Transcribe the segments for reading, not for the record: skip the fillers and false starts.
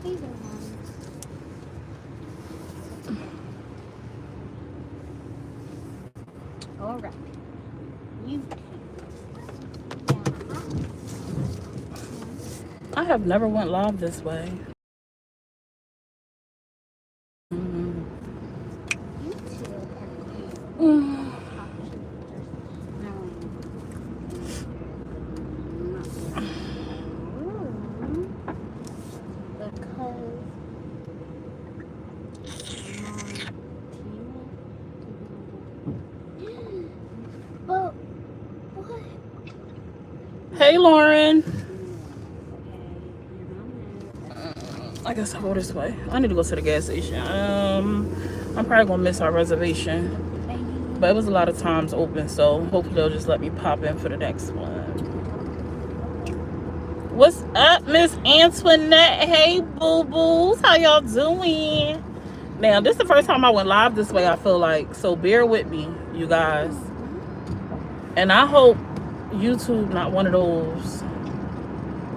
Either one. All right. You. I have never went live this way. Mm. But what? Hey, Lauren. I guess I'll go this way. I need to go to the gas station. I'm probably gonna miss our reservation, but it was a lot of times open, so hopefully they'll just let me pop in for the next one. What's up, Miss Antoinette? Hey, boo-boos. How y'all doing? Now, this is the first time I went live this way, I feel like. So bear with me, you guys. And I hope YouTube not one of those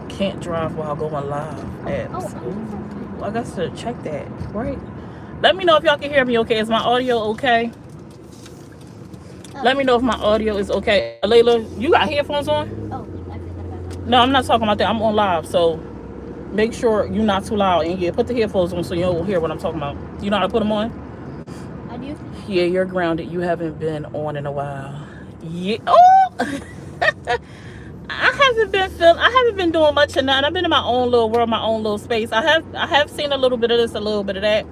can't drive while going live apps. Ooh, I got to check that, right? Let me know if y'all can hear me okay. Is my audio okay? Let me know if my audio is okay. Layla, you got headphones on? Oh, I forgot about that. No, I'm not talking about that. I'm on live, so make sure you're not too loud. And yeah, put the headphones on so you don't hear what I'm talking about. You know how to put them on? I do. Yeah, you're grounded. You haven't been on in a while. Yeah. Oh! I haven't been doing much of nothing. I've been in my own little world, my own little space. I have seen a little bit of this, a little bit of that.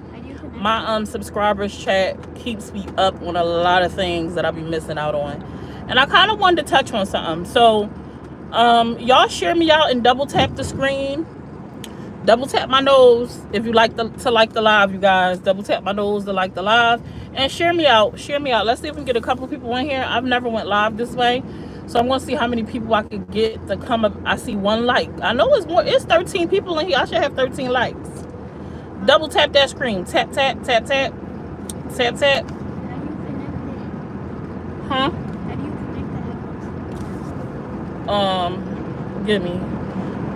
My subscribers chat keeps me up on a lot of things that I be missing out on. And I kind of wanted to touch on something. So y'all share me out and double tap the screen. Double tap my nose if you like to like the live, you guys. Double tap my nose to like the live. And share me out. Share me out. Let's see if we can get a couple people in here. I've never went live this way. So I'm going to see how many people I could get to come up. I see one like. I know it's more. It's 13 people in here. I should have 13 likes. Double tap that screen. Tap, tap, tap, tap. Tap, tap. Huh? How do you connect the Give me.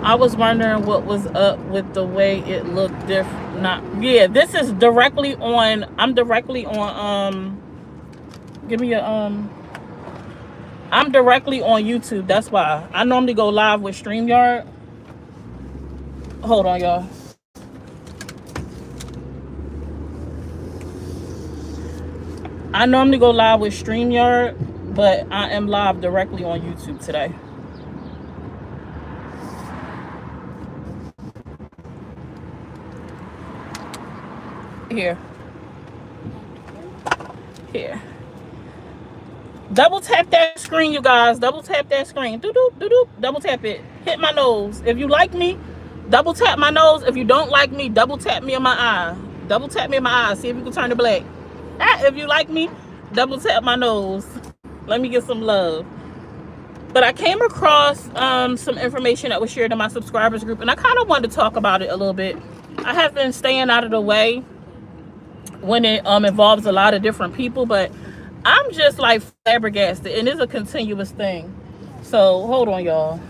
I was wondering what was up with the way it looked different. Yeah, this is directly on. I'm directly on. Give me a I'm directly on YouTube. That's why I normally go live with StreamYard. Hold on, y'all. I normally go live with StreamYard, but I am live directly on YouTube today. Here. Double tap that screen, you guys. Double tap that screen. Doo-doo, doo-doo. Double tap it. Hit my nose. If you like me, double tap my nose. If you don't like me, double tap me in my eye. Double tap me in my eye. See if you can turn it black. If you like me, double tap my nose. Let me get some love. But I came across some information that was shared in my subscribers group, and I kind of wanted to talk about it a little bit. I have been staying out of the way when it involves a lot of different people, but I'm just like flabbergasted, and it's a continuous thing. So hold on, y'all.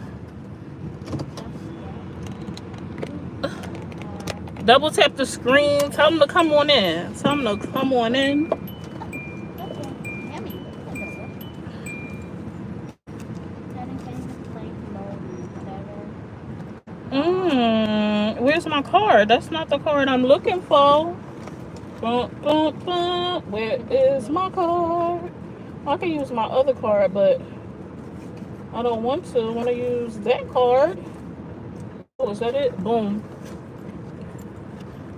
Double tap the screen. Tell them to come on in. Tell them to come on in. Where's my card? That's not the card I'm looking for. Where is my card? I can use my other card, but I don't want to. I want to use that card. Oh, is that it? Boom.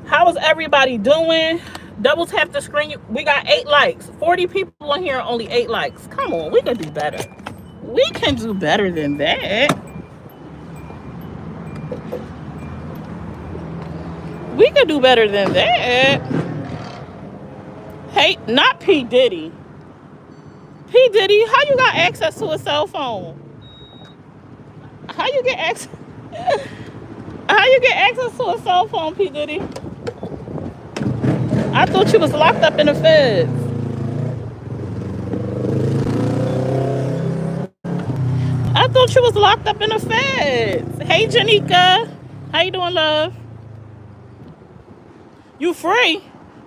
How is everybody doing? Double tap the screen. We got 8 likes. 40 people in here, only 8 likes. Come on, we can do better. We can do better than that. We can do better than that. Hey, not P. Diddy. P. Diddy, how you got access to a cell phone? How you get access? How you get access to a cell phone, P. Diddy? I thought you was locked up in the feds. I thought you was locked up in the feds. Hey, Janika. How you doing, love? You free?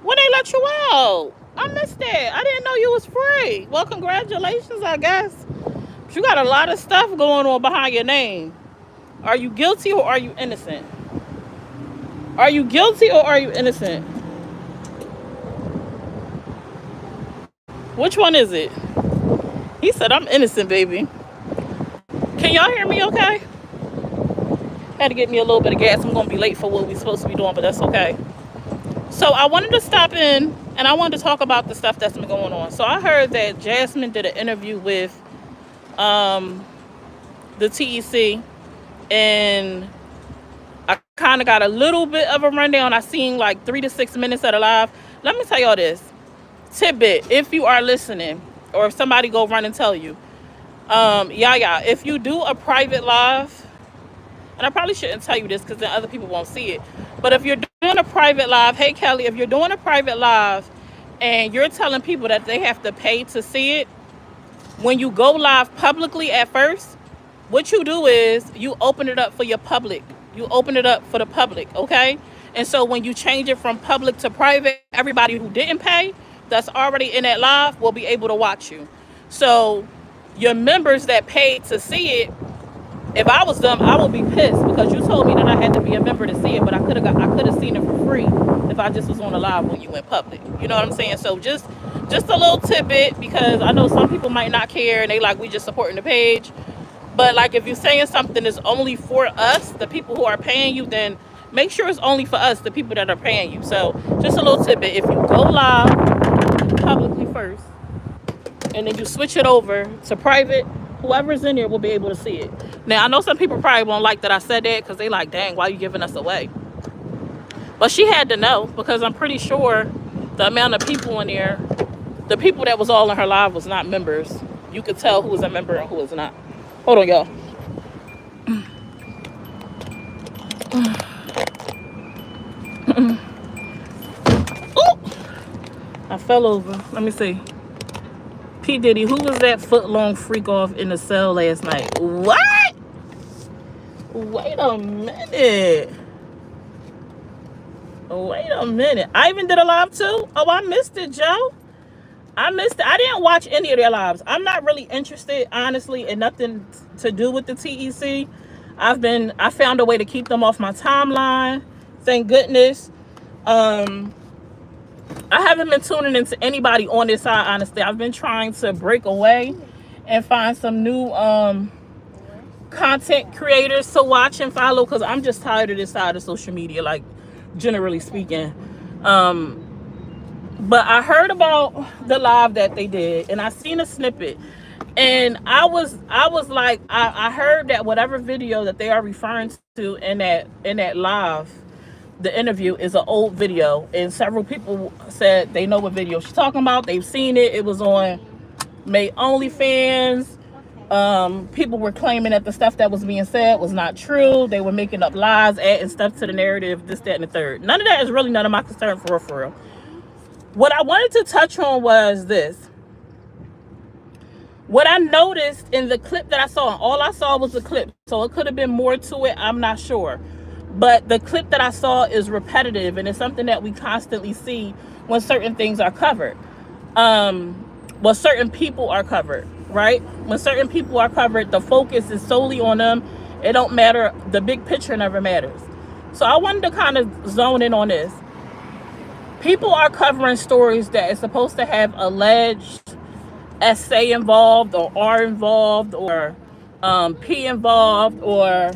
When they let you out? I missed that. I didn't know you was free. Well, congratulations, I guess. But you got a lot of stuff going on behind your name. Are you guilty or are you innocent? Are you guilty or are you innocent? Which one is it? He said, I'm innocent, baby. Can y'all hear me okay? Had to get me a little bit of gas. I'm going to be late for what we're supposed to be doing, but that's okay. So I wanted to stop in and I wanted to talk about the stuff that's been going on. So I heard that Jasmine did an interview with the TEC, and I kind of got a little bit of a rundown. I seen like 3 to 6 minutes of the live. Let me tell y'all this tidbit, if you are listening, or if somebody go run and tell you, if you do a private live, and I probably shouldn't tell you this because then other people won't see it, but if you're doing a private live, hey Kelly, if you're doing a private live and you're telling people that they have to pay to see it, when you go live publicly at first, what you do is you open it up for your public. You open it up for the public, okay? And so when you change it from public to private, everybody who didn't pay, that's already in that live, will be able to watch you. So your members that paid to see it, if I was them, I would be pissed because you told me that I had to be a member to see it, but I could have seen it for free if I just was on the live when you went public. You know what I'm saying? So just a little tidbit, because I know some people might not care and they like, we just supporting the page. But like, if you're saying something is only for us, the people who are paying you, then make sure it's only for us, the people that are paying you. So just a little tidbit, if you go live publicly first and then you switch it over to private, whoever's in there will be able to see it. Now, I know some people probably won't like that I said that because they like, dang, why are you giving us away? But she had to know, because I'm pretty sure the amount of people in there, the people that was all in her live was not members. You could tell who was a member and who was not. Hold on, y'all. I fell over. Let me see. P. Diddy, who was that foot-long freak off in the cell last night? What? Wait a minute. Wait a minute. I even did a live too? Oh, I missed it, Joe. I missed it. I didn't watch any of their lives. I'm not really interested, honestly, in nothing to do with the TEC. I found a way to keep them off my timeline. Thank goodness. I haven't been tuning into anybody on this side, honestly. I've been trying to break away and find some new content creators to watch and follow, because I'm just tired of this side of social media, like, generally speaking. But I heard about the live that they did, and I seen a snippet, and I was like, I heard that whatever video that they are referring to in that live, the interview, is an old video, and several people said they know what video she's talking about. They've seen it. It was on May OnlyFans. People were claiming that the stuff that was being said was not true. They were making up lies, adding stuff to the narrative, this, that, and the third. None of that is really none of my concern, for real. What I wanted to touch on was this. What I noticed in the clip that I saw, and all I saw was the clip, so it could have been more to it, I'm not sure. But the clip that I saw is repetitive, and it's something that we constantly see when certain things are covered. Well, certain people are covered, right? When certain people are covered, the focus is solely on them. It don't matter. The big picture never matters. So I wanted to kind of zone in on this. People are covering stories that is supposed to have alleged SA involved, or R involved, or P involved, or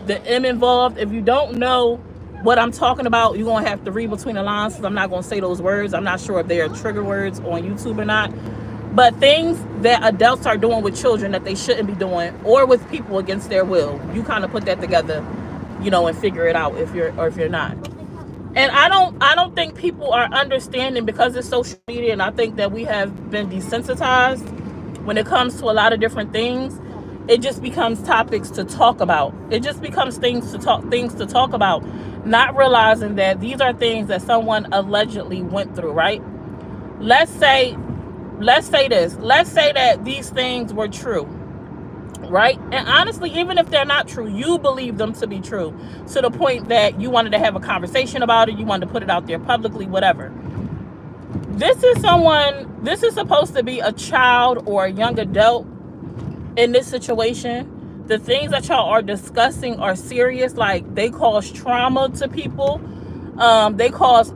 the M involved. If you don't know what I'm talking about, you're going to have to read between the lines, because I'm not going to say those words. I'm not sure if they are trigger words on YouTube or not. But things that adults are doing with children that they shouldn't be doing, or with people against their will. You kind of put that together, and figure it out if you're not. And I don't think people are understanding, because it's social media, and I think that we have been desensitized when it comes to a lot of different things. It just becomes topics to talk about. It just becomes things to talk about, not realizing that these are things that someone allegedly went through, right? Let's say this. Let's say that these things were true. right? And honestly, even if they're not true, you believe them to be true to the point that you wanted to have a conversation about it, you wanted to put it out there publicly, whatever. This is supposed to be a child or a young adult in this situation. The things that y'all are discussing are serious. Like, they cause trauma to people. They cause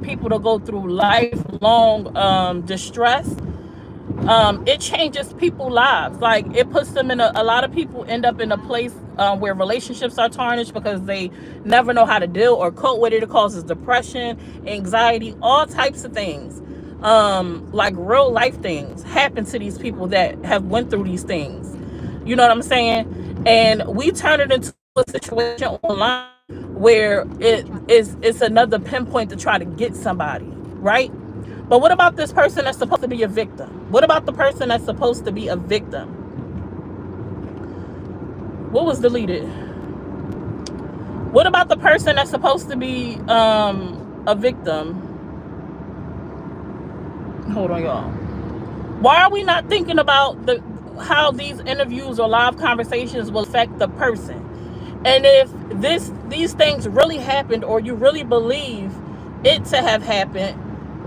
people to go through lifelong distress. It changes people's lives. Like, it puts them in a lot of people end up in a place where relationships are tarnished because they never know how to deal or cope with it. It causes depression, anxiety, all types of things. Like real life things happen to these people that have went through these things. You know what I'm saying? And we turn it into a situation online where it's another pinpoint to try to get somebody, right? But what about this person that's supposed to be a victim? What about the person that's supposed to be a victim? What was deleted? What about the person that's supposed to be a victim? Hold on, y'all. Why are we not thinking about how these interviews or live conversations will affect the person? And if these things really happened, or you really believe it to have happened,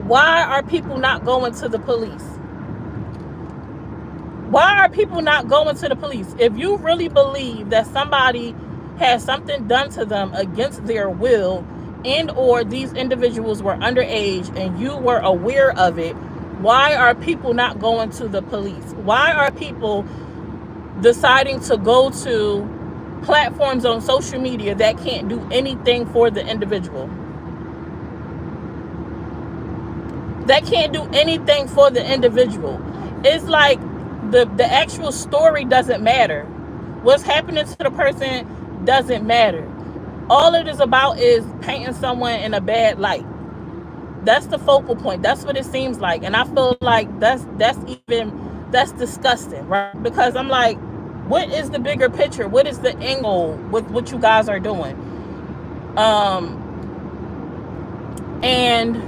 why are people not going to the police? Why are people not going to the police? If you really believe that somebody has something done to them against their will, and or these individuals were underage and you were aware of it, why are people not going to the police? Why are people deciding to go to platforms on social media that can't do anything for the individual? That can't do anything for the individual. It's like the actual story doesn't matter. What's happening to the person doesn't matter. All it is about is painting someone in a bad light. That's the focal point. That's what it seems like. And I feel like that's disgusting, right? Because I'm like, what is the bigger picture? What is the angle with what you guys are doing? And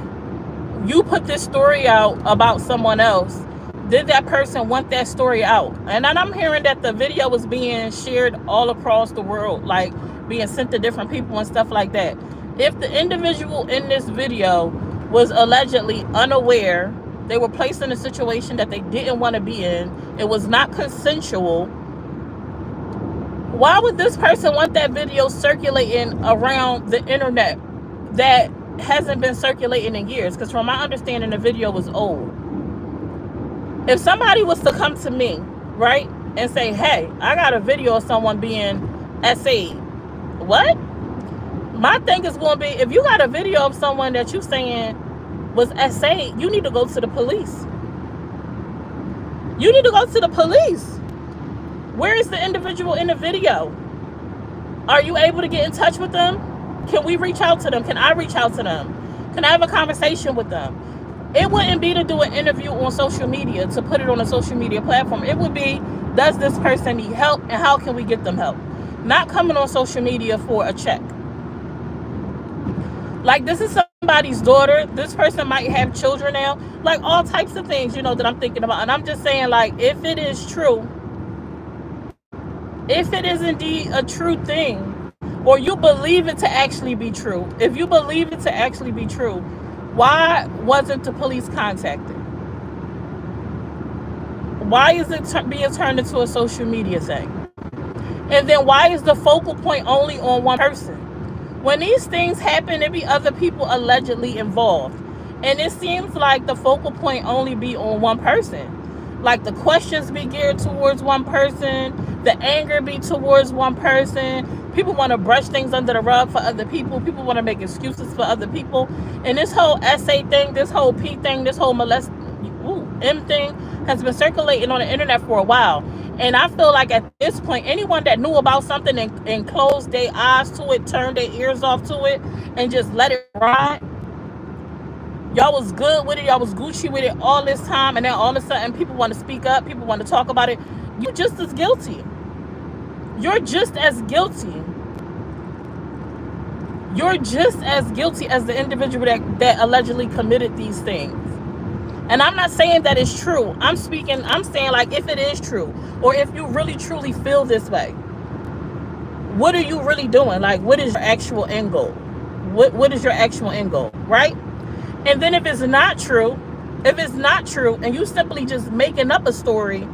you put this story out about someone else. Did that person want that story out? And then I'm hearing that the video was being shared all across the world, like being sent to different people and stuff like that. If the individual in this video was allegedly unaware, they were placed in a situation that they didn't want to be in, it was not consensual, why would this person want that video circulating around the internet that hasn't been circulating in years? Because from my understanding, the video was old. If somebody was to come to me, right, and say, hey, I got a video of someone being essayed, what? My thing is going to be, if you got a video of someone that you saying was essayed, you need to go to the police. You need to go to the police. Where is the individual in the video? Are you able to get in touch with them? Can we reach out to them? Can I reach out to them? Can I have a conversation with them? It wouldn't be to do an interview on social media, to put it on a social media platform. It would be, does this person need help, and how can we get them help? Not coming on social media for a check. Like, this is somebody's daughter. This person might have children now. Like, all types of things, that I'm thinking about. And I'm just saying, like, if it is true, if it is indeed a true thing, or you believe it to actually be true, if you believe it to actually be true, why wasn't the police contacted? Why is it being turned into a social media thing? And then why is the focal point only on one person? When these things happen, there be other people allegedly involved. And it seems like the focal point only be on one person. Like, the questions be geared towards one person, the anger be towards one person. People want to brush things under the rug for other people. People want to make excuses for other people. And this whole essay thing, this whole P thing, this whole M thing has been circulating on the internet for a while. And I feel like at this point, anyone that knew about something and closed their eyes to it, turned their ears off to it, and just let it ride, y'all was good with it, y'all was Gucci with it all this time, and then all of a sudden people want to speak up, people want to talk about it. You're just as guilty. You're just as guilty. You're just as guilty as the individual that allegedly committed these things. And I'm not saying that it's true. I'm saying like if it is true, or if you really truly feel this way, what are you really doing? Like, what is your actual end goal? What is your actual end goal, right? And then if it's not true, and you simply just making up a story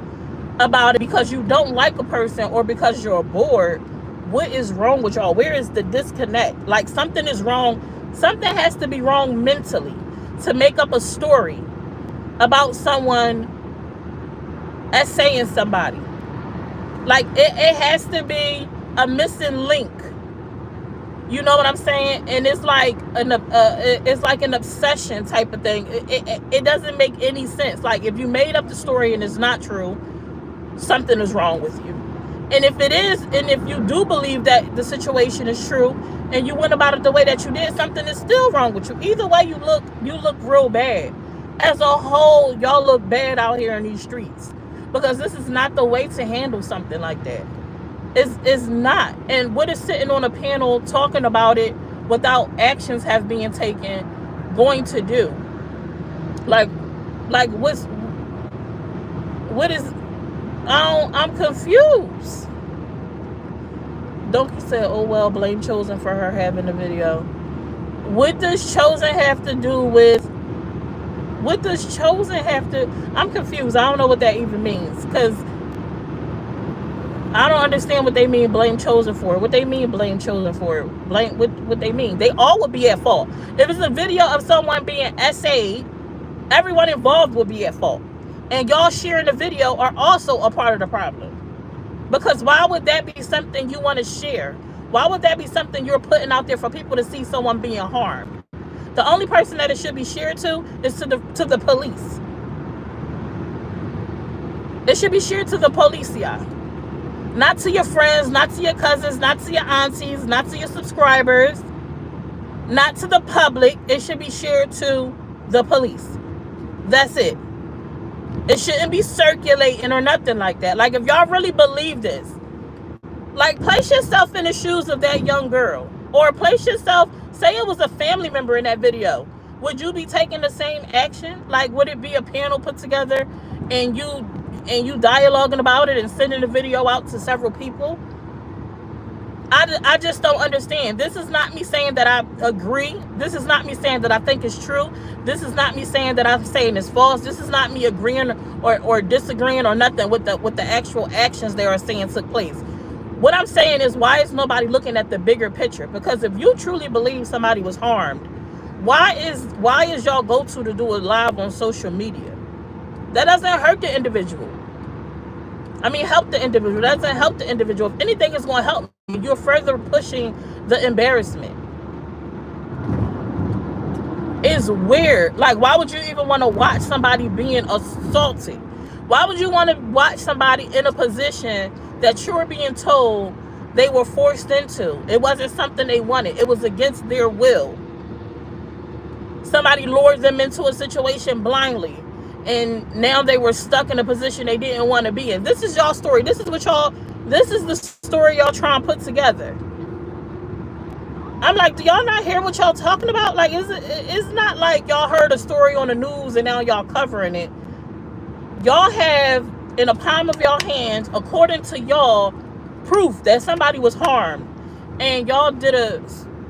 about it because you don't like a person or because you're bored, what is wrong with y'all? Where is the disconnect? Like, something is wrong. Something has to be wrong mentally to make up a story about someone as saying somebody. Like, it has to be a missing link. You know what I'm saying? And it's like an obsession type of thing. It doesn't make any sense. Like, if you made up the story and it's not true, something is wrong with you. And if it is, and if you do believe that the situation is true, and you went about it the way that you did, something is still wrong with you. Either way, you look real bad. As a whole, y'all look bad out here in these streets, because this is not the way to handle something like that. It's not. And what is sitting on a panel talking about it without actions have been taken going to do? Like what is, I'm confused. Donkey said, oh well, blame Chosen for her having the video. What does Chosen have to do with, I'm confused. I don't know what that even means, because I don't understand what they mean blame Chosen for. What they mean blame Chosen for? Blame, what they mean? They all would be at fault. If it's a video of someone being essayed, everyone involved would be at fault. And y'all sharing the video are also a part of the problem. Because why would that be something you want to share? Why would that be something you're putting out there for people to see someone being harmed? The only person that it should be shared to is to the police. It should be shared to the police, y'all. Not to your friends, not to your cousins, not to your aunties, not to your subscribers, not to the public. It should be shared to the police. That's it. It shouldn't be circulating or nothing like that. Like, if y'all really believe this, like, place yourself in the shoes of that young girl. Or place yourself, say it was a family member in that video. Would you be taking the same action? Like, would it be a panel put together and you dialoguing about it and sending the video out to several people? I just don't understand. This is not me saying that I agree. This is not me saying that I think it's true. This is not me saying that I'm saying it's false. This is not me agreeing or disagreeing or nothing with the actual actions they are saying took place. What I'm saying is, why is nobody looking at the bigger picture? Because if you truly believe somebody was harmed, why is y'all go to do it live on social media? That doesn't hurt the individual. I mean, help the individual. That doesn't help the individual. If anything is going to help me, you're further pushing the embarrassment. It's weird. Like, why would you even want to watch somebody being assaulted? Why would you want to watch somebody in a position that you're being told they were forced into? It wasn't something they wanted. It was against their will. Somebody lured them into a situation blindly, and now they were stuck in a position they didn't want to be in. This is y'all story. This is the story y'all trying to put together. I'm like, do y'all not hear what y'all talking about? Like, it's not like y'all heard a story on the news and now y'all covering it. Y'all have in the palm of y'all hands, according to y'all, proof that somebody was harmed, and y'all did a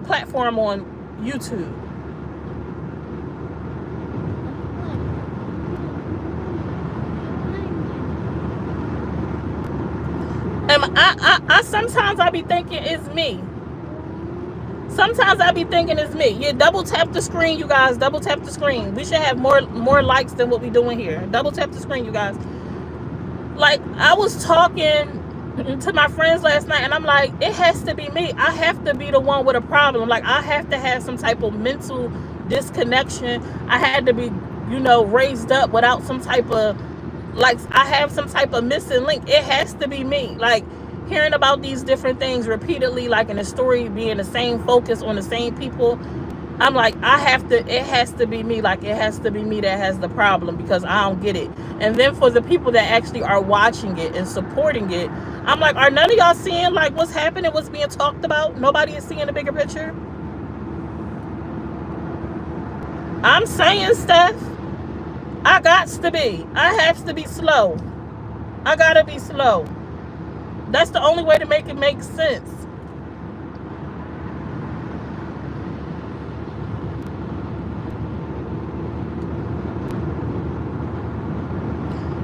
platform on YouTube. And I sometimes I be thinking it's me. Sometimes I be thinking it's me. You double tap the screen, you guys. Double tap the screen. We should have more likes than what we doing here. Double tap the screen, you guys. Like, I was talking to my friends last night, and I'm like, it has to be me. I have to be the one with a problem. Like, I have to have some type of mental disconnection. I had to be, raised up without some type of, like, I have some type of missing link. It has to be me. Like, hearing about these different things repeatedly, like in a story being the same focus on the same people, I'm like, it has to be me. Like, it has to be me that has the problem, because I don't get it. And then for the people that actually are watching it and supporting it, I'm like, are none of y'all seeing like what's happening, what's being talked about? Nobody is seeing the bigger picture. I'm saying stuff. I gots to be. I have to be slow. I gotta be slow. That's the only way to make it make sense.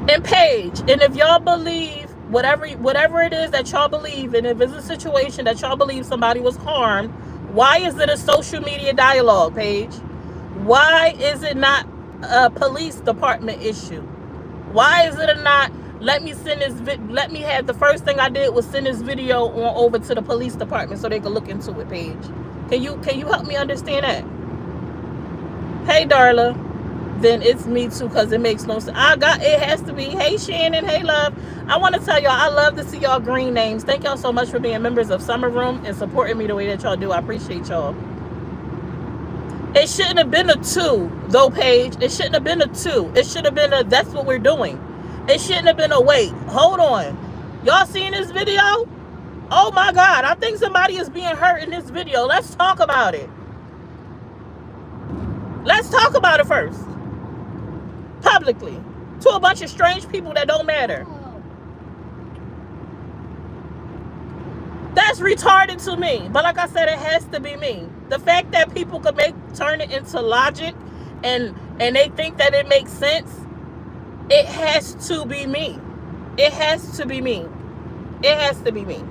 And Paige, and if y'all believe whatever it is that y'all believe, and if it's a situation that y'all believe somebody was harmed, why is it a social media dialogue, Paige? Why is it not a police department issue? Why is it not, let me have, the first thing I did was send this video on over to the police department so they could look into it, Paige? Can you help me understand that? Hey, Darla. Then it's me too, because it makes no sense. It has to be. Hey, Shannon. Hey, love. I want to tell y'all, I love to see y'all green names. Thank y'all so much for being members of Summer Room and supporting me the way that y'all do. I appreciate y'all. It shouldn't have been a 2, though, Paige. It shouldn't have been a 2. It should have been a, that's what we're doing. It shouldn't have been a wait. Hold on. Y'all seeing this video? Oh, my God. I think somebody is being hurt in this video. Let's talk about it. Let's talk about it first. Publicly. To a bunch of strange people that don't matter. That's retarded to me. But like I said, it has to be me. The fact that people could turn it into logic and they think that it makes sense, it has to be me. It has to be me. It has to be me.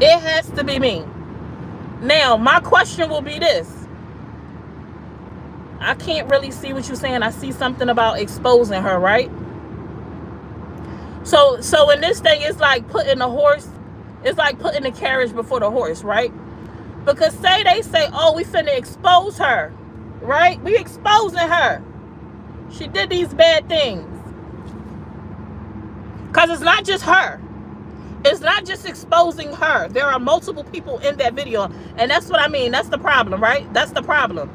It has to be me. Now, my question will be this. I can't really see what you're saying. I see something about exposing her, right? So in this thing, it's like putting the carriage before the horse, right? Because they say, oh, we finna expose her, right? We exposing her. She did these bad things. Because it's not just her. It's not just exposing her. There are multiple people in that video. And that's what I mean. That's the problem, right? That's the problem.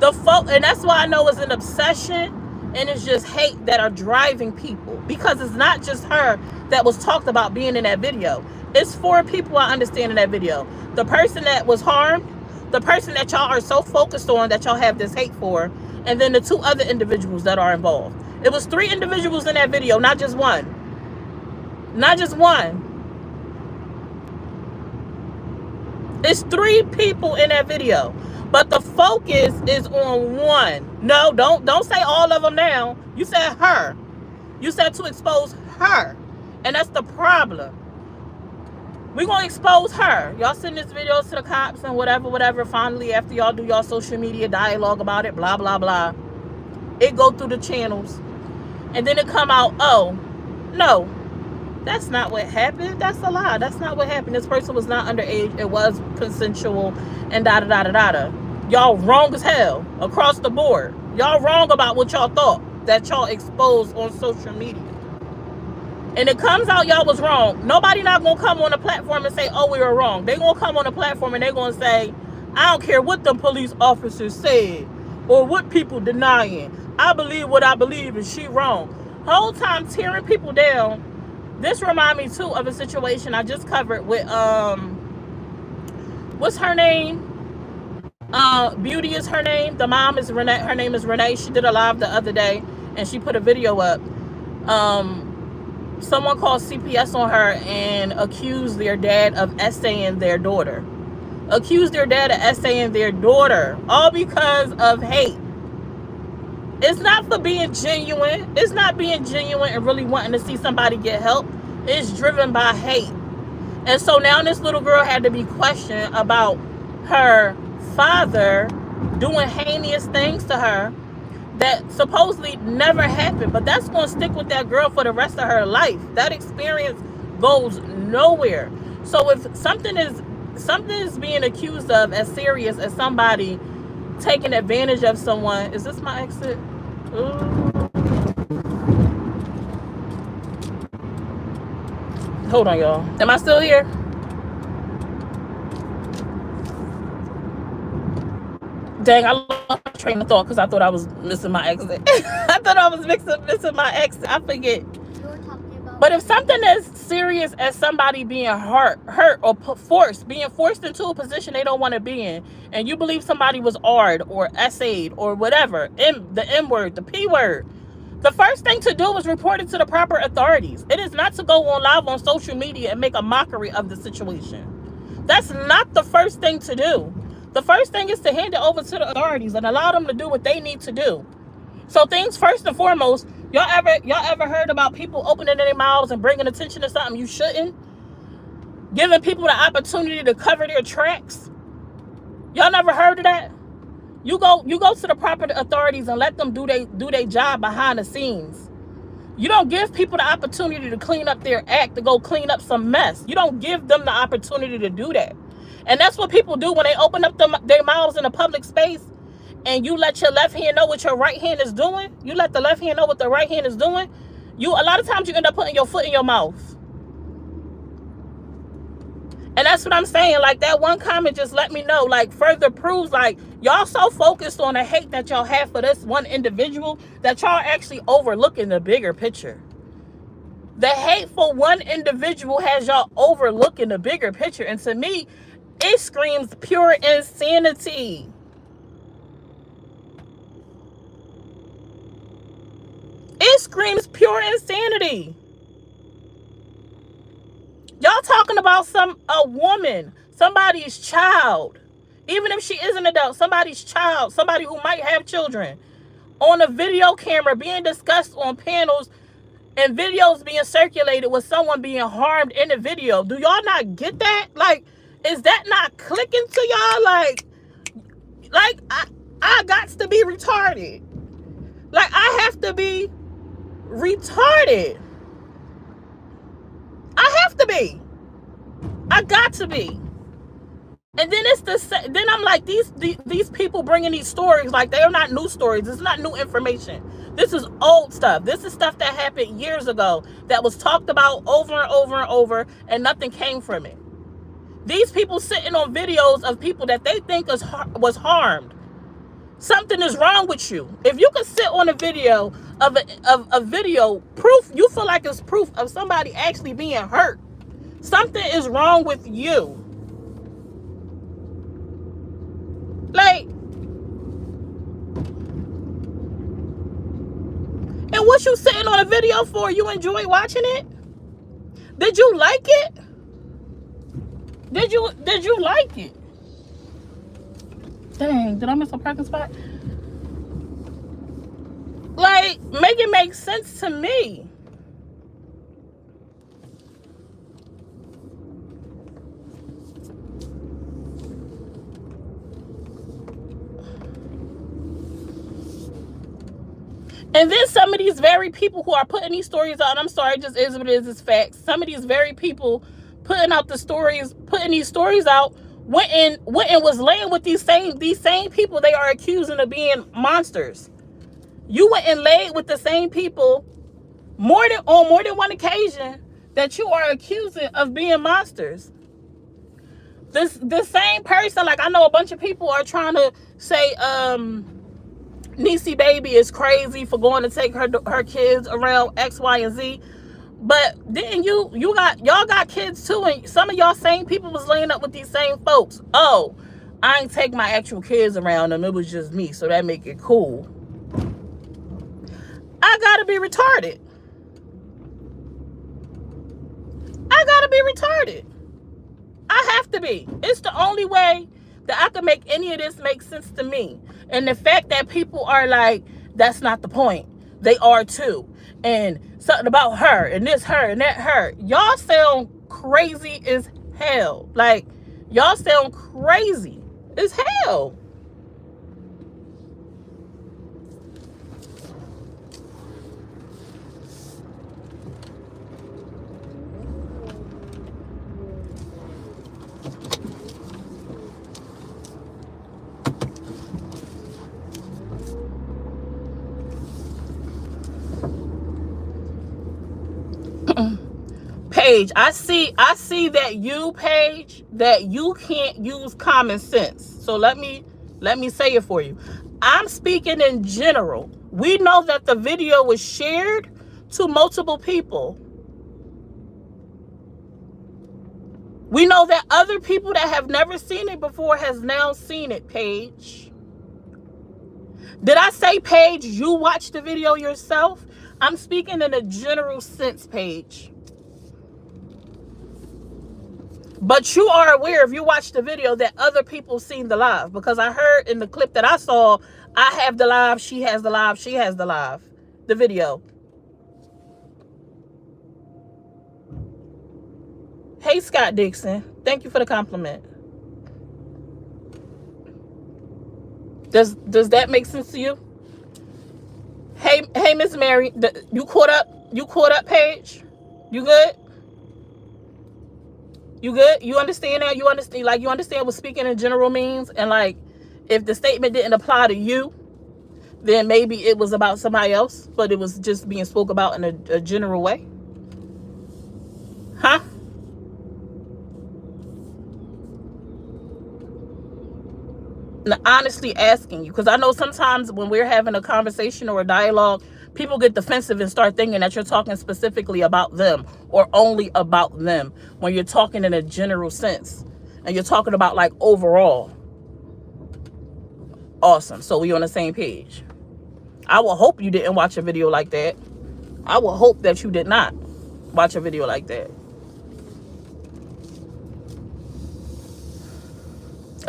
And that's why I know it's an obsession and it's just hate that are driving people. Because it's not just her that was talked about being in that video. It's 4 people I understand in that video. The person that was harmed, the person that y'all are so focused on that y'all have this hate for, and then the 2 other individuals that are involved. It was 3 individuals in that video, not just one. Not just one. It's 3 people in that video. But the focus is on one. No, don't say all of them now. You said her. You said to expose her. And that's the problem. We're going to expose her. Y'all send this video to the cops and whatever. Finally, after y'all do y'all social media dialogue about it, blah, blah, blah. It go through the channels. And then it come out, oh, no. That's not what happened. That's a lie. That's not what happened. This person was not underage. It was consensual and da-da-da-da-da-da. Y'all wrong as hell across the board. Y'all wrong about what y'all thought that y'all exposed on social media. And it comes out y'all was wrong. Nobody not going to come on the platform and say, oh, we were wrong. They going to come on the platform and they going to say, I don't care what the police officers said or what people denying. I believe what I believe and she wrong. Whole time tearing people down. This remind me too of a situation I just covered with what's her name? Beauty is her name. The mom is Renee. Her name is Renee. She did a live the other day and she put a video up. Someone called CPS on her and accused their dad of essaying their daughter. Accused their dad of essaying their daughter. All because of hate. It's not for being genuine. It's not being genuine and really wanting to see somebody get help. It's driven by hate. And so now this little girl had to be questioned about her father doing heinous things to her that supposedly never happened. But that's going to stick with that girl for the rest of her life. That experience goes nowhere. So if something is being accused of as serious as somebody taking advantage of someone. Is this my exit? Ooh. Hold on, y'all. Am I still here? Dang, I lost my train of thought because I thought I was missing my exit. I thought I was missing my exit. I forget. You were talking about But if something as serious as somebody being hurt or being forced into a position they don't want to be in, and you believe somebody was AR'd or SA'd or whatever, the M word, the P word, the first thing to do is report it to the proper authorities. It is not to go on live on social media and make a mockery of the situation. That's not the first thing to do. The first thing is to hand it over to the authorities and allow them to do what they need to do. So things first and foremost, y'all ever heard about people opening their mouths and bringing attention to something you shouldn't? Giving people the opportunity to cover their tracks? Y'all never heard of that? You go to the proper authorities and let them do their job behind the scenes. You don't give people the opportunity to clean up their act, to go clean up some mess. You don't give them the opportunity to do that. And that's what people do when they open up their mouths in a public space, and you let your left hand know what your right hand is doing. You let the left hand know what the right hand is doing. A lot of times you end up putting your foot in your mouth. And that's what I'm saying. Like, that one comment just let me know, like, further proves, like, y'all so focused on the hate that y'all have for this one individual that y'all actually overlooking the bigger picture. The hate for one individual has y'all overlooking the bigger picture. And to me, it screams pure insanity. It screams pure insanity. Y'all talking about a woman, somebody's child, even if she is an adult, somebody's child, somebody who might have children, on a video camera being discussed on panels and videos being circulated with someone being harmed in the video. Do y'all not get that? Like, is that not clicking to y'all? Like I got to be retarded. Like, I have to be retarded. I have to be. I got to be. And then then I'm like, these people bringing these stories, like, they are not new stories. It's not new information. This is old stuff. This is stuff that happened years ago that was talked about over and over and over, and nothing came from it. These people sitting on videos of people that they think was harmed. Something is wrong with you. If you can sit on a video of a video proof, you feel like it's proof of somebody actually being hurt. Something is wrong with you. Like, and what you sitting on a video for? You enjoy watching it? Did you like it? Did you like it? Dang, did I miss a parking spot? Like, make it make sense to me. And then some of these very people who are putting these stories out, I'm sorry, it just is what it is, it's facts. Some of these very people putting these stories out, went and was laying with these same people they are accusing of being monsters. You went and laid with the same people on more than one occasion that you are accusing of being monsters. This same person, like, I know a bunch of people are trying to say Niecy Baby is crazy for going to take her kids around X, Y, and Z. But then y'all got kids too, and some of y'all same people was laying up with these same folks. Oh, I ain't take my actual kids around them, it was just me, so that make it cool. I gotta be retarded. I gotta be retarded. I have to be. It's the only way that I can make any of this make sense to me. And the fact that people are like, that's not the point. They are too. And something about her and this her and that her. Y'all sound crazy as hell. Like, y'all sound crazy as hell. Paige, I see that Paige, that you can't use common sense. So let me say it for you. I'm speaking in general. We know that the video was shared to multiple people. We know that other people that have never seen it before has now seen it, Paige. Did I say, Paige, you watched the video yourself? I'm speaking in a general sense, Paige. But you are aware, if you watched the video, that other people seen the live. Because I heard in the clip that I saw, I have the live, she has the live, she has the live. The video. Hey, Scott Dixon. Thank you for the compliment. Does that make sense to you? Hey, Miss Mary, you caught up? You caught up, Paige? You good? You good? You understand that? You understand, like, you understand what speaking in general means? And like, if the statement didn't apply to you, then maybe it was about somebody else, but it was just being spoke about in a general way. Huh? Now, honestly asking you, because I know sometimes when we're having a conversation or a dialogue, people get defensive and start thinking that you're talking specifically about them or only about them when you're talking in a general sense and you're talking about like overall. Awesome. So we on the same page. I will hope you didn't watch a video like that. I will hope that you did not watch a video like that.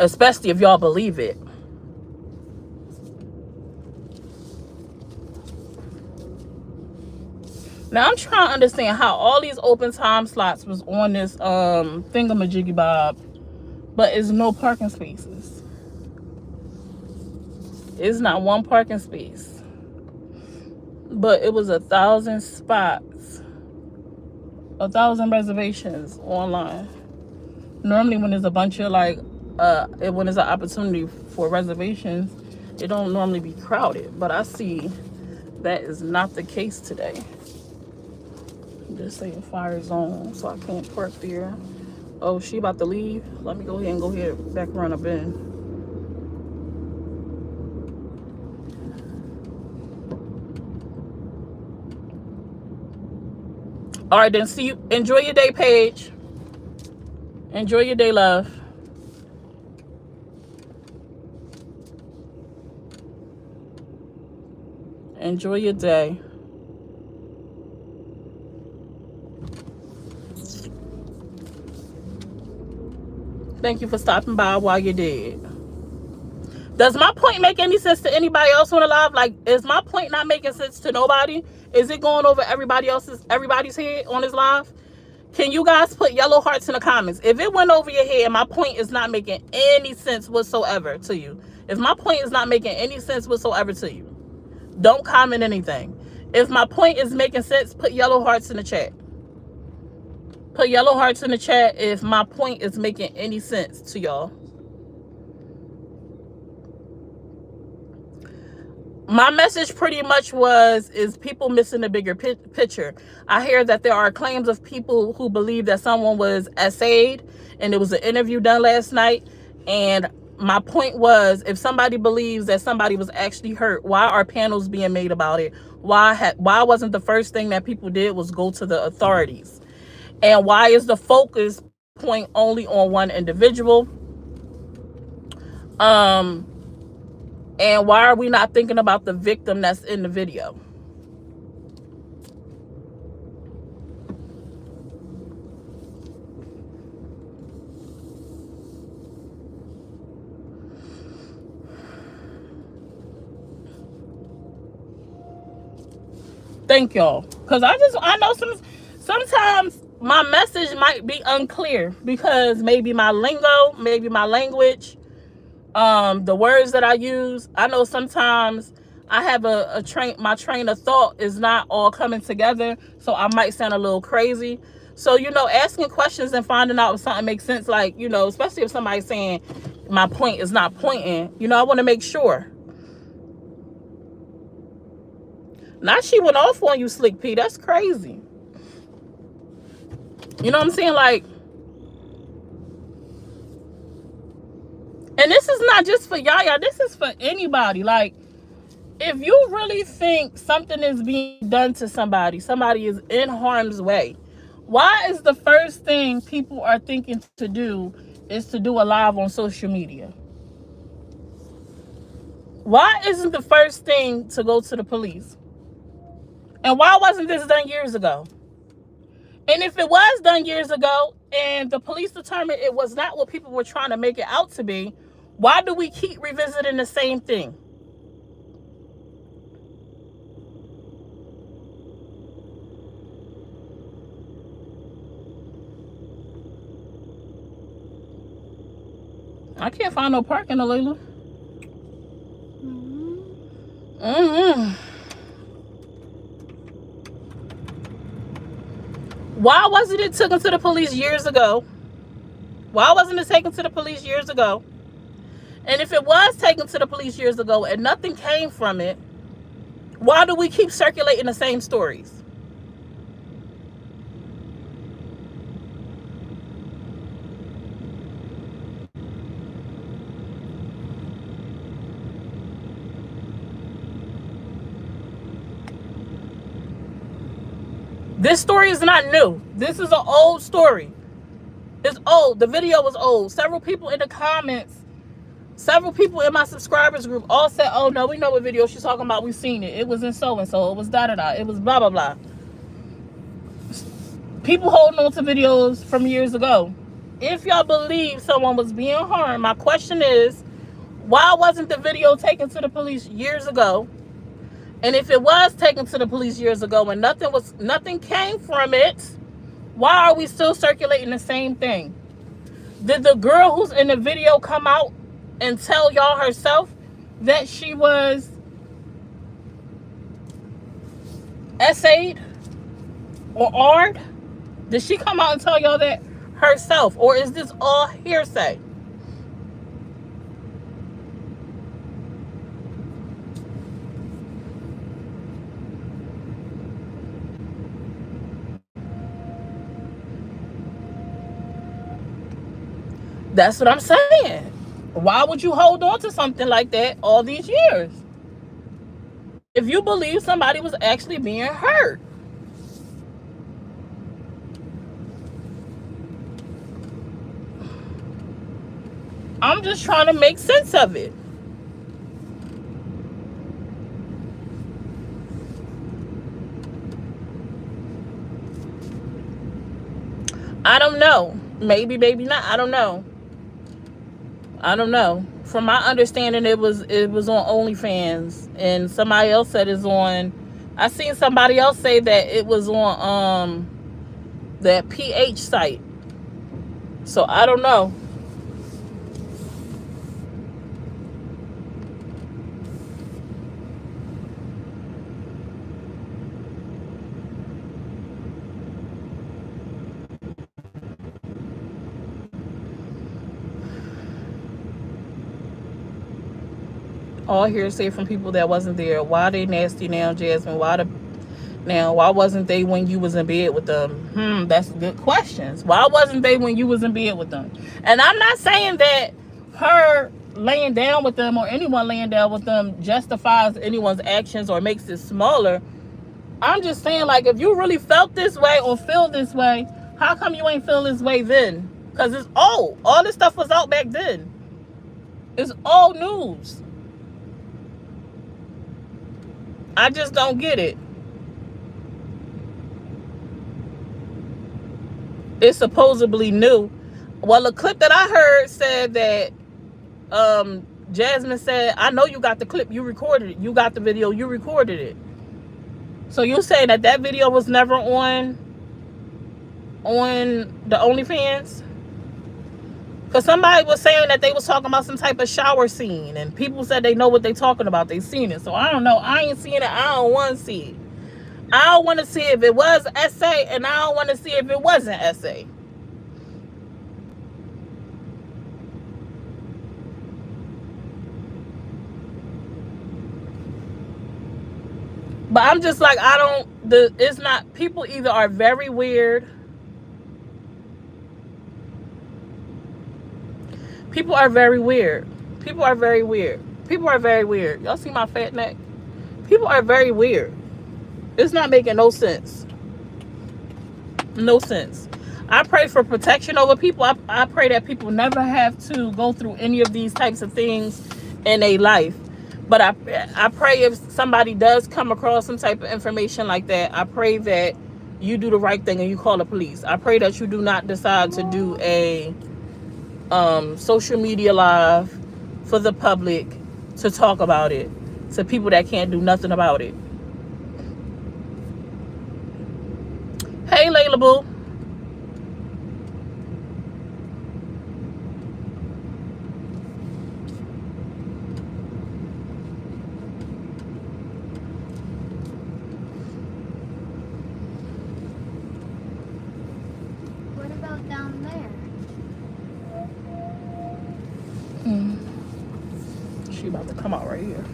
Especially if y'all believe it. Now I'm trying to understand how all these open time slots was on this thingamajiggy bob, but it's no parking spaces. It's not one parking space. But it was 1,000 spots. 1,000 reservations online. Normally when there's a bunch of like when there's an opportunity for reservations, it don't normally be crowded, but I see that is not the case today. I'm just saying fire zone, so I can't park there. Oh, she about to leave. Let me go ahead back around a bend. All right, then, see you. Enjoy your day, Paige. Enjoy your day, love. Enjoy your day. Thank you for stopping by while you did. Does my point make any sense to anybody else on the live? Like, is my point not making sense to nobody? Is it going over everybody's head on this live? Can you guys put yellow hearts in the comments? If it went over your head, my point is not making any sense whatsoever to you. If my point is not making any sense whatsoever to you, don't comment anything. If my point is making sense, put yellow hearts in the chat. Put yellow hearts in the chat if my point is making any sense to y'all. My message pretty much is people missing the bigger picture. I hear that there are claims of people who believe that someone was essayed, and there was an interview done last night. And my point was, if somebody believes that somebody was actually hurt, why are panels being made about it? Why wasn't the first thing that people did was go to the authorities? And why is the focus point only on one individual? And why are we not thinking about the victim that's in the video? Thank y'all. Because I know sometimes my message might be unclear because maybe my lingo, maybe my language, the words that I use. I know sometimes I have my train of thought is not all coming together, so I might sound a little crazy. So, asking questions and finding out if something makes sense, like, especially if somebody's saying my point is not pointing, I want to make sure. Now she went off on you, Slick P. That's crazy. You know what I'm saying? Like, and this is not just for Yaya. This is for anybody. Like, if you really think something is being done to somebody is in harm's way, Why is the first thing people are thinking to do is to do a live on social media? Why isn't the first thing to go to the police? And why wasn't this done years ago? And if it was done years ago and the police determined it was not what people were trying to make it out to be, why do we keep revisiting the same thing? I can't find no parking, Alayla. Why wasn't it taken to the police years ago? Why wasn't it taken to the police years ago? And if it was taken to the police years ago and nothing came from it, why do we keep circulating the same stories? This story is not new. This is an old story. It's old. The video was old. Several people in the comments, several people in my subscribers group all said, oh no, we know what video she's talking about. We've seen it. It was in so-and-so. It was da-da-da. It was blah, blah, blah. People holding on to videos from years ago. If y'all believe someone was being harmed, my question is, why wasn't the video taken to the police years ago? And if it was taken to the police years ago and nothing came from it, why are we still circulating the same thing? Did the girl who's in the video come out and tell y'all herself that she was essayed or R'd? Did she come out and tell y'all that herself? Or is this all hearsay? That's what I'm saying. Why would you hold on to something like that all these years? If you believe somebody was actually being hurt. I'm just trying to make sense of it. I don't know. Maybe, maybe not. I don't know. From my understanding, it was on OnlyFans, and somebody else said it's on. I seen somebody else say that it was on that PH site. So I don't know. All hearsay from people that wasn't there. Why they nasty now, Jasmine? Why wasn't they when you was in bed with them? That's good questions. Why wasn't they when you was in bed with them? And I'm not saying that her laying down with them or anyone laying down with them justifies anyone's actions or makes it smaller. I'm just saying, like, if you really felt this way or feel this way, how come you ain't feel this way then? Because it's old. All this stuff was out back then. It's old news. I just don't get it. It's supposedly new. Well, a clip that I heard said that Jasmine said, I know you got the clip, you recorded it. You got the video, you recorded it. So you're saying that video was never on the OnlyFans? Because somebody was saying that they was talking about some type of shower scene, and people said they know what they talking about. They seen it. So I don't know. I ain't seen it. I don't want to see it. I don't want to see if it was essay, and I don't want to see if it wasn't essay. But I'm just like, it's not, people either are very weird. People are very weird. People are very weird. People are very weird. Y'all see my fat neck? People are very weird. It's not making no sense. No sense. I pray for protection over people. I pray that people never have to go through any of these types of things in their life. But I pray if somebody does come across some type of information like that, I pray that you do the right thing and you call the police. I pray that you do not decide to do a social media live for the public to talk about it to people that can't do nothing about it. Hey, Layla Boo. What about down there? She about to come out right here.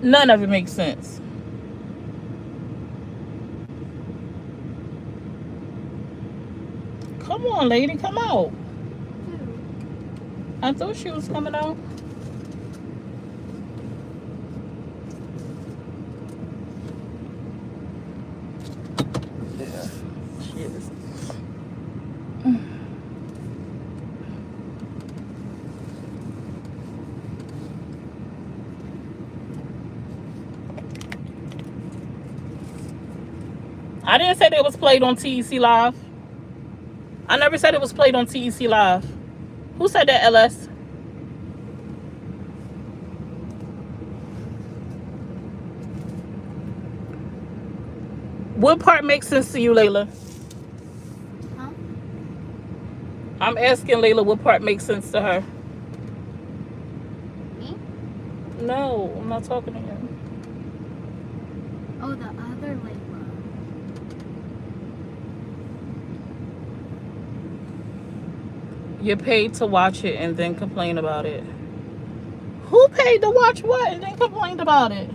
None of it makes sense. Come on, lady, come out. I thought she was coming out. Yeah, she is. I didn't say that it was played on TEC Live. I never said it was played on TEC Live. Who said that, LS? What part makes sense to you, Layla? Huh? I'm asking Layla what part makes sense to her. Me? No, I'm not talking to you. Oh, the other Layla. You're paid to watch it and then complain about it. Who paid to watch what and then complained about it?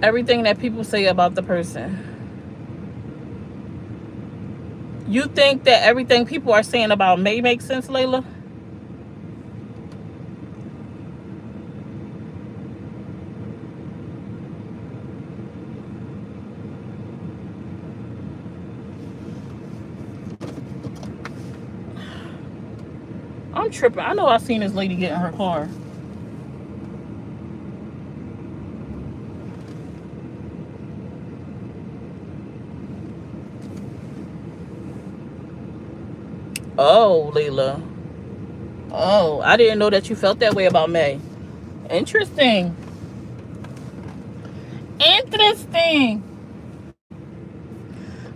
Everything that people say about the person. You think that everything people are saying about May makes sense, Layla? I'm tripping. I know I seen this lady get in her car. Oh, Layla. Oh, I didn't know that you felt that way about May. Interesting. Interesting.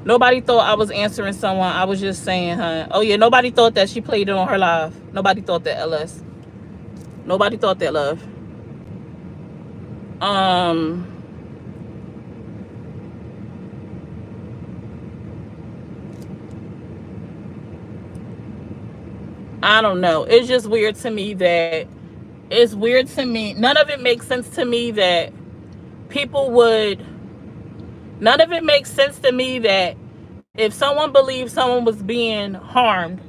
Nobody thought I was answering someone. I was just saying, huh? Oh, yeah, nobody thought that she played it on her live. Nobody thought that, LS. Nobody thought that, love. I don't know. It's just weird to me that it's weird to me. None of it makes sense to me that people would. None of it makes sense to me that if someone believes someone was being harmed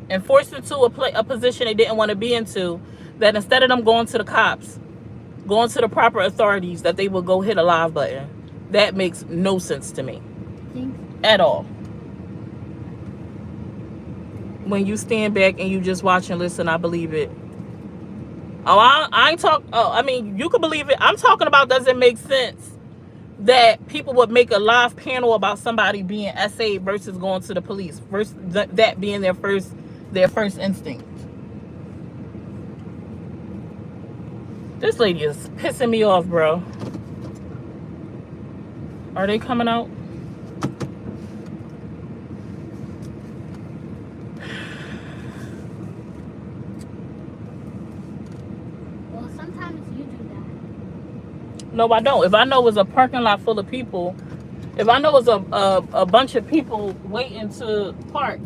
and forced into a position they didn't want to be into, that instead of them going to the cops, going to the proper authorities, that they will go hit a live button. That makes no sense to me. Thanks. At all. When you stand back and you just watch and listen, I believe it. Oh, I ain't talk. Oh, I mean, you can believe it. I'm talking about, does it make sense that people would make a live panel about somebody being SA versus going to the police, versus that being their first instinct? This lady is pissing me off, bro. Are they coming out? No, I don't. If I know it's a parking lot full of people, if I know it's a bunch of people waiting to park,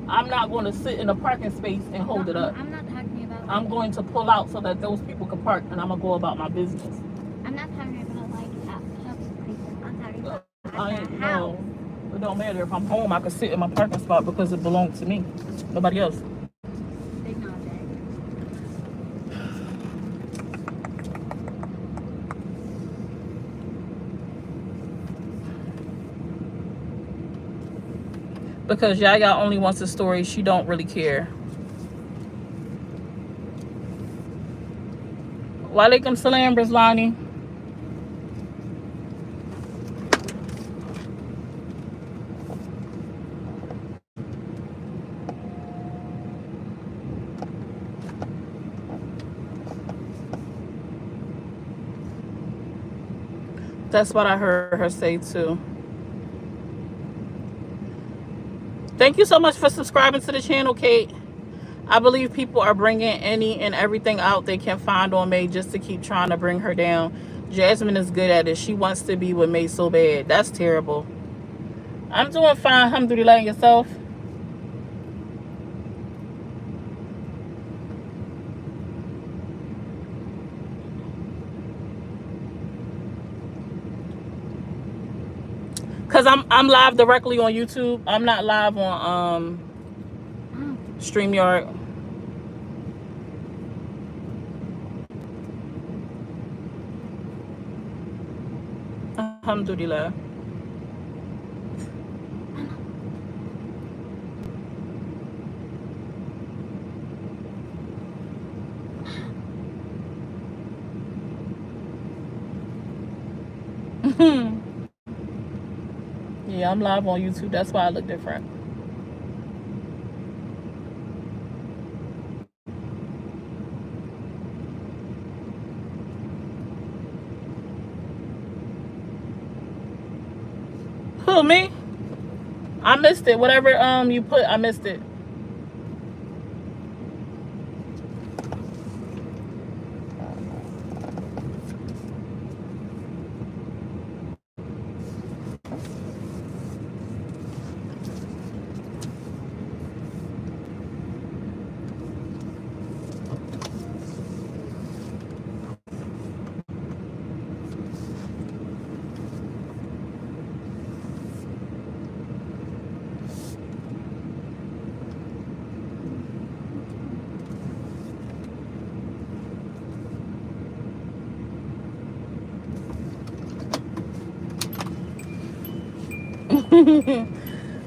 I'm not going to sit in a parking space and hold it up. I'm not talking about. I'm going to pull out so that those people can park, and I'm gonna go about my business. I'm not talking about like public places. I'm talking about I at the know. house. It don't matter if I'm home. I can sit in my parking spot because it belongs to me, nobody else. Big not big. Because Yaya only wants a story. She don't really care. Walaikum salam, Brislani. That's what I heard her say too. Thank you so much for subscribing to the channel, Kate. I believe people are bringing any and everything out they can find on May just to keep trying to bring her down. Jasmine is good at it. She wants to be with May so bad. That's terrible. I'm doing fine, alhamdulillah. Yourself? Cause I'm live directly on YouTube. I'm not live on StreamYard. Alhamdulillah. Yeah, I'm live on YouTube. That's why I look different. Who, me? I missed it. Whatever you put, I missed it.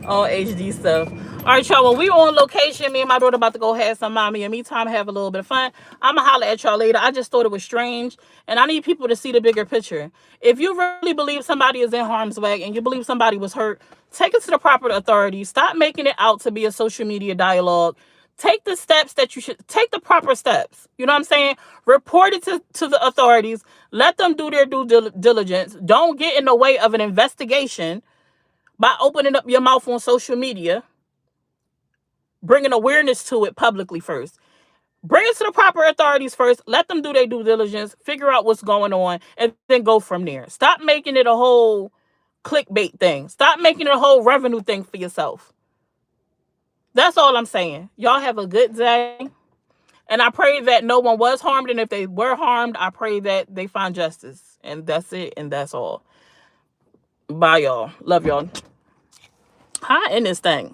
All HD stuff. All right, y'all. When we on location, me and my daughter about to go have some mommy and me time, have a little bit of fun. I'ma holler at y'all later. I just thought it was strange, and I need people to see the bigger picture. If you really believe somebody is in harm's way and you believe somebody was hurt, take it to the proper authorities. Stop making it out to be a social media dialogue. Take the steps that you should take, the proper steps. You know what I'm saying? Report it to the authorities. Let them do their due diligence. Don't get in the way of an investigation by opening up your mouth on social media, bringing awareness to it publicly first. Bring it to the proper authorities first. Let them do their due diligence, figure out what's going on, and then go from there. Stop making it a whole clickbait thing. Stop making it a whole revenue thing for yourself. That's all I'm saying. Y'all have a good day. And I pray that no one was harmed. And if they were harmed, I pray that they find justice. And that's it. And that's all. Bye, y'all. Love y'all. Hi in this thing.